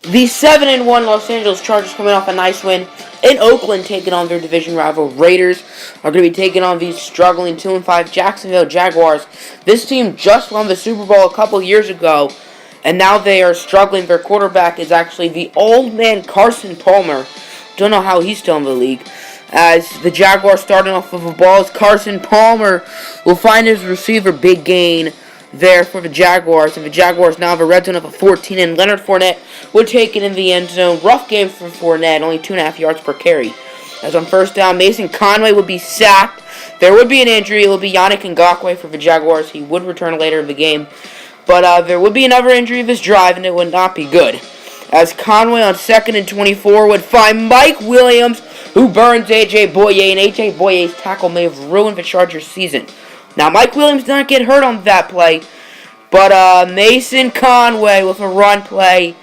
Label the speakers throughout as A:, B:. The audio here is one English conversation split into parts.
A: The 7-1 Los Angeles Chargers coming off a nice win in Oakland, taking on their division rival Raiders, are going to be taking on these struggling 2-5 Jacksonville Jaguars. This team just won the Super Bowl a couple years ago, and now they are struggling. Their quarterback is actually the old man Carson Palmer. Don't know how he's still in the league. As the Jaguars starting off with the ball, Carson Palmer will find his receiver big gain there for the Jaguars, and the Jaguars now have a red zone of a 14, and Leonard Fournette would take it in the end zone. Rough game for Fournette, only 2.5 yards per carry. As on first down, Mason Conway would be sacked. There would be an injury. It would be Yannick Ngakoue for the Jaguars. He would return later in the game, but there would be another injury this drive, and it would not be good. As Conway on 2nd and 24 would find Mike Williams, who burns A.J. Bouye, and A.J. Bouye's tackle may have ruined the Chargers' season. Now, Mike Williams did not get hurt on that play, but Mason Conway with a run play,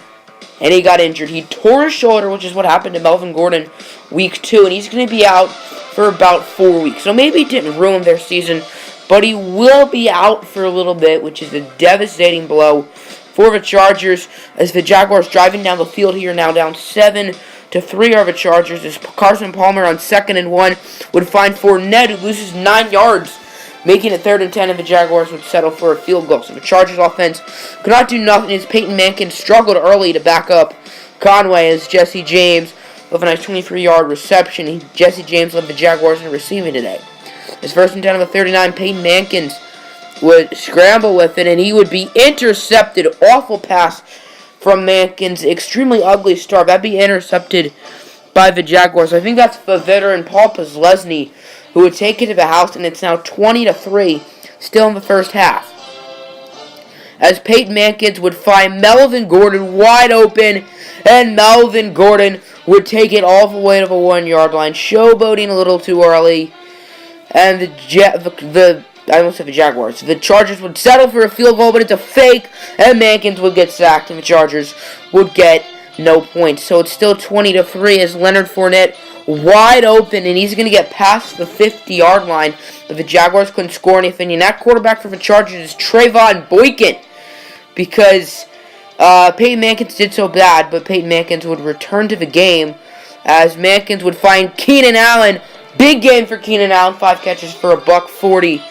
A: and he got injured. He tore his shoulder, which is what happened to Melvin Gordon week 2, and he's going to be out for about 4 weeks. So maybe it didn't ruin their season, but he will be out for a little bit, which is a devastating blow for the Chargers, as the Jaguars driving down the field here, now down 7-3 are the Chargers, as Carson Palmer on 2nd and 1 would find Fournette, who loses 9 yards, making it 3rd and 10, and the Jaguars would settle for a field goal. So the Chargers offense could not do nothing as Peyton Mankin struggled early to back up Conway, as Jesse James with a nice 23-yard reception. Jesse James led the Jaguars in receiving today. His 1st and 10 of the 39, Peyton Mankin would scramble with it, and he would be intercepted. Awful pass from Mankin's extremely ugly start. That'd be intercepted by the Jaguars. I think that's the veteran Paul Posluszny who would take it to the house, and it's now 20-3, still in the first half. As Peyton Mankin would find Melvin Gordon wide open, and Melvin Gordon would take it all the way to the 1-yard line, showboating a little too early, and I almost said the Jaguars. The Chargers would settle for a field goal, but it's a fake, and Mankin would get sacked, and the Chargers would get no points. So it's still 20-3 as Leonard Fournette wide open, and he's going to get past the 50-yard line. But the Jaguars couldn't score anything, and that quarterback for the Chargers is Trevone Boykin, because Peyton Mankin did so bad, but Peyton Mankin would return to the game as Mankin would find Keenan Allen. Big game for Keenan Allen, 5 catches for $140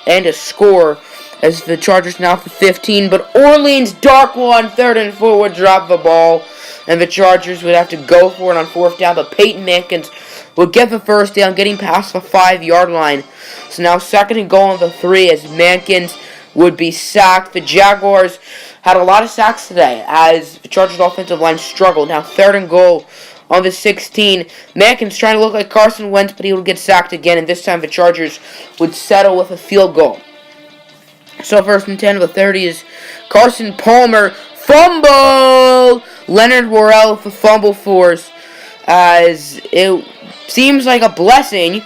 A: and a score, as the Chargers now for 15, but Orleans Darkwa on 3rd and 4 would drop the ball, and the Chargers would have to go for it on 4th down, but Peyton Mankin would get the 1st down, getting past the 5-yard line. So now 2nd and goal on the 3 as Mankin would be sacked. The Jaguars had a lot of sacks today as the Chargers offensive line struggled. Now 3rd and goal on the 16. Mankin's trying to look like Carson Wentz, but he would get sacked again, and this time the Chargers would settle with a field goal. So 1st and 10 of the 30 is Carson Palmer. Fumble! Leonard Worrell with the fumble force, as it seems like a blessing,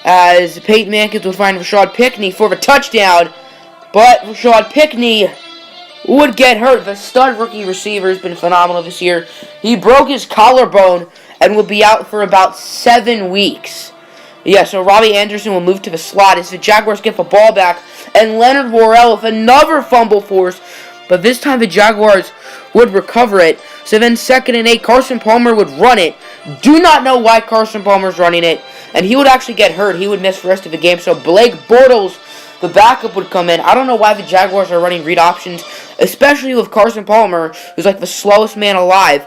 A: as Peyton Mankin would find Rashad Pickney for the touchdown, but Rashad Pickney would get hurt. The stud rookie receiver has been phenomenal this year. He broke his collarbone and will be out for about 7 weeks. Yeah, so Robbie Anderson will move to the slot as the Jaguars get the ball back, and Leonard Worrell with another fumble force, but this time the Jaguars would recover it. So then 2nd and 8, Carson Palmer would run it. Do not know why Carson Palmer's running it, and he would actually get hurt. He would miss the rest of the game. So Blake Bortles, the backup, would come in. I don't know why the Jaguars are running read options, especially with Carson Palmer, who's like the slowest man alive.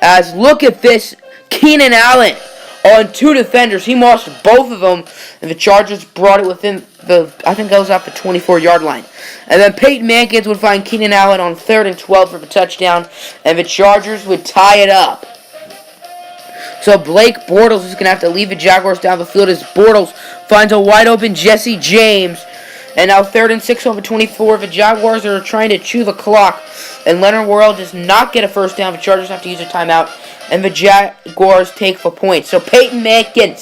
A: As look at this, Keenan Allen on 2 defenders. He lost both of them, and the Chargers brought it within I think that was at the 24-yard line. And then Peyton Mankin would find Keenan Allen on 3rd and 12 for the touchdown, and the Chargers would tie it up. So Blake Bortles is going to have to leave the Jaguars down the field as Bortles finds a wide open Jesse James. And now 3rd and 6 over 24. The Jaguars are trying to chew the clock, and Leonard Worrell does not get a 1st down. The Chargers have to use a timeout, and the Jaguars take the point. So Peyton Mankin,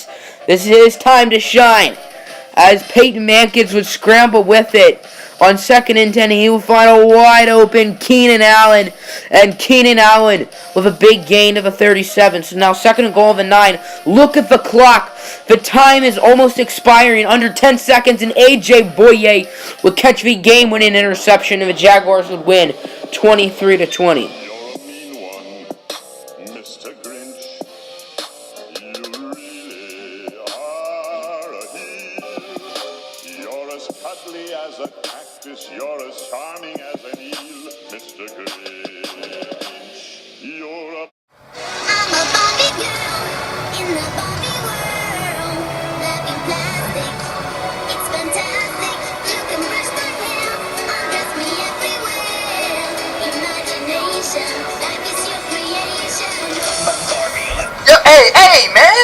A: this is his time to shine, as Peyton Mankin would scramble with it. On 2nd and 10, he would find a wide open Keenan Allen, and Keenan Allen with a big gain of a 37. So now 2nd and goal of the 9. Look at the clock. The time is almost expiring, under 10 seconds, and A.J. Bouye would catch the game-winning interception, and the Jaguars would win 23-20.
B: Mr. Grinch, you really are a heel. You're as cuddly as a cactus, you're as charming as an eel, Mr. Grinch. You're a
C: I'm a Barbie girl in the Barbie world. Loving plastic, it's fantastic. You can brush my hair, undress me everywhere. Imagination, life is your creation.
D: Yo, hey, man!